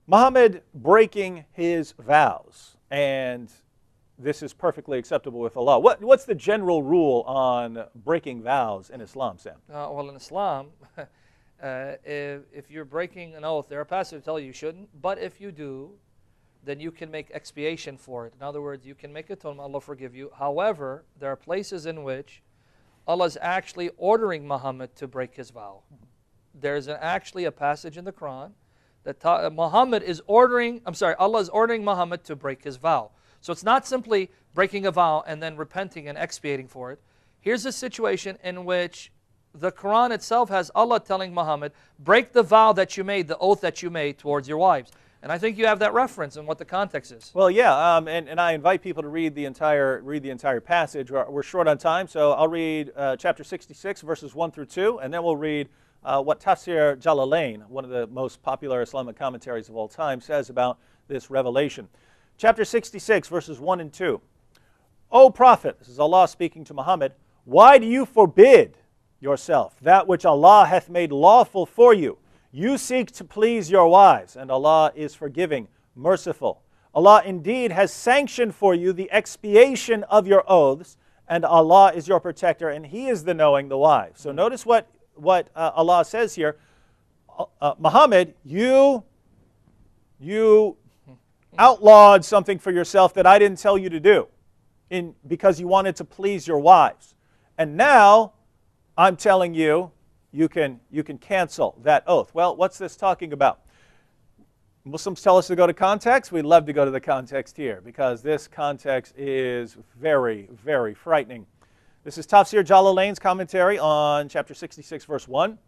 Muhammad breaking his vows, and this is perfectly acceptable with Allah. What's the general rule on breaking vows in Islam, Sam? Well, in Islam, if you're breaking an oath, there are passages that tell you shouldn't, but if you do, then you can make expiation for it. In other words, you can make atonement, Allah forgive you. However, there are places in which Allah is actually ordering Muhammad to break his vow. There's actually a passage in the Quran that Allah is ordering Muhammad to break his vow. So it's not simply breaking a vow and then repenting and expiating for it. Here's a situation in which the Quran itself has Allah telling Muhammad, break the vow that you made, the oath that you made towards your wives. And I think you have that reference and what the context is. Well, yeah, and I invite people to read the entire passage. We're short on time, so I'll read chapter 66, verses 1 through 2, and then we'll read what Tafsir Jalalain, one of the most popular Islamic commentaries of all time, says about this revelation. Chapter 66, verses 1 and 2. O Prophet, this is Allah speaking to Muhammad, why do you forbid yourself that which Allah hath made lawful for you? You seek to please your wives, and Allah is forgiving, merciful. Allah indeed has sanctioned for you the expiation of your oaths, and Allah is your protector, and He is the knowing, the wise. So notice what Allah says here. Muhammad, you outlawed something for yourself that I didn't tell you to do because you wanted to please your wives. And now I'm telling you, you can cancel that oath. Well, what's this talking about? Muslims tell us to go to context. We'd love to go to the context here because this context is very, very frightening. This is Tafsir Jalalain's commentary on chapter 66, verse 1.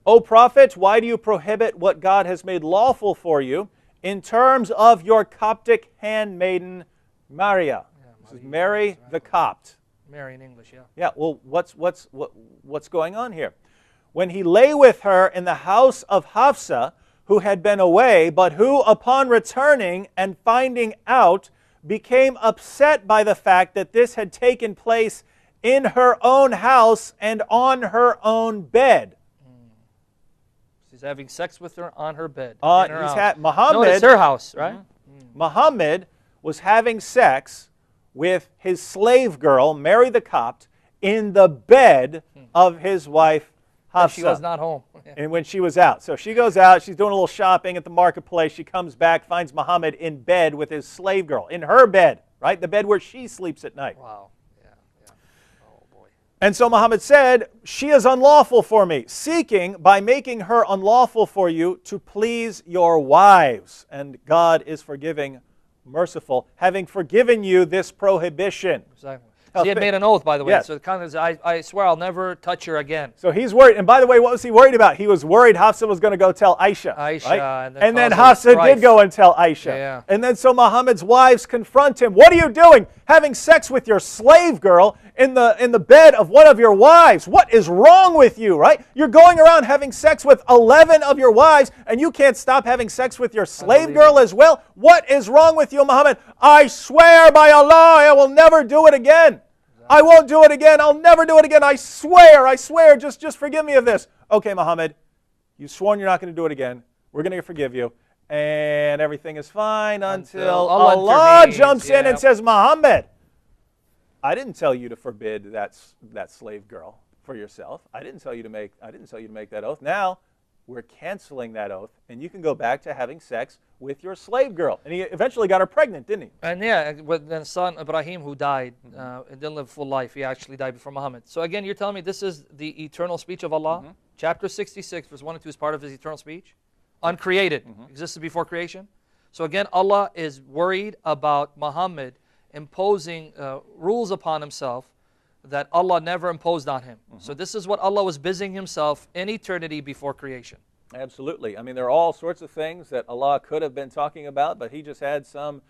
O Prophet, why do you prohibit what God has made lawful for you in terms of your Coptic handmaiden, Maria? This is Mary the Copt. Mary in English, yeah. Yeah, well, what's going on here? When he lay with her in the house of Hafsa, who had been away, but who, upon returning and finding out, became upset by the fact that this had taken place in her own house and on her own bed. He's having sex with her on her bed. Muhammad, no, it's her house, right? Muhammad was having sex with his slave girl, Mary the Copt, in the bed of his wife, Hafsa. She was not home. And when she was out. So she goes out, she's doing a little shopping at the marketplace. She comes back, finds Muhammad in bed with his slave girl, in her bed, right? The bed where she sleeps at night. Wow. Yeah. Oh, boy. And so Muhammad said, she is unlawful for me, seeking by making her unlawful for you to please your wives. And God is forgiving, merciful, having forgiven you this prohibition. Exactly. She had made an oath, by the way. Yes. So the context, I swear I'll never touch her again. So he's worried. And by the way, what was he worried about? He was worried Hafsa was going to go tell Aisha. Right? And then Hafsa did go and tell Aisha. Yeah. And then so Muhammad's wives confront him. What are you doing? Having sex with your slave girl in the bed of one of your wives. What is wrong with you, right? You're going around having sex with 11 of your wives, and you can't stop having sex with your slave girl as well? What is wrong with you, Muhammad? I swear by Allah, I will never do it again. I won't do it again. I'll never do it again. I swear. Just forgive me of this. Okay, Muhammad, you've sworn you're not going to do it again. We're going to forgive you. And everything is fine until Allah jumps in and says, Muhammad, I didn't tell you to forbid that slave girl for yourself. I didn't tell you to make that oath. Now we're canceling that oath, and you can go back to having sex with your slave girl. And he eventually got her pregnant, didn't he? And yeah, with the son Ibrahim, who died and didn't live a full life. He actually died before Muhammad. So again, you're telling me this is the eternal speech of Allah? Chapter 66, verse 1 and 2 is part of His eternal speech. Uncreated, existed before creation. So again, Allah is worried about Muhammad imposing rules upon himself that Allah never imposed on him. So this is what Allah was busying Himself in eternity before creation. Absolutely. I mean, there are all sorts of things that Allah could have been talking about, but He just had some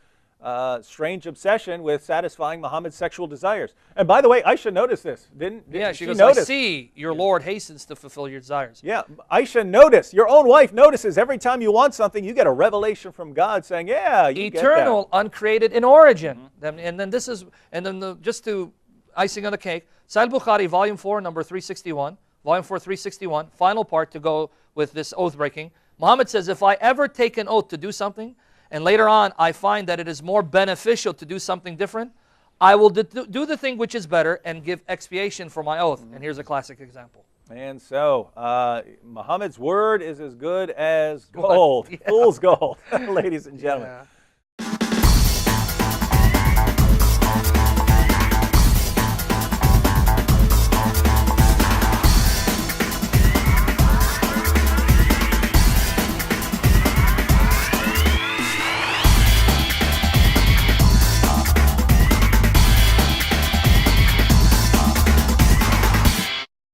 strange obsession with satisfying Muhammad's sexual desires. And by the way, Aisha noticed this, didn't she goes, notice? I see your Lord hastens to fulfill your desires. Yeah, Aisha noticed. Your own wife notices every time you want something, you get a revelation from God saying, yeah, you eternal, get that. Uncreated in origin. And then this is, and then just to icing on the cake, Sahih Bukhari, volume 4, number 361, volume 4, 361, final part to go with this oath breaking. Muhammad says, if I ever take an oath to do something, and later on I find that it is more beneficial to do something different, I will do the thing which is better and give expiation for my oath. And here's a classic example. And so, Muhammad's word is as good as gold, fool's gold, ladies and gentlemen. Yeah.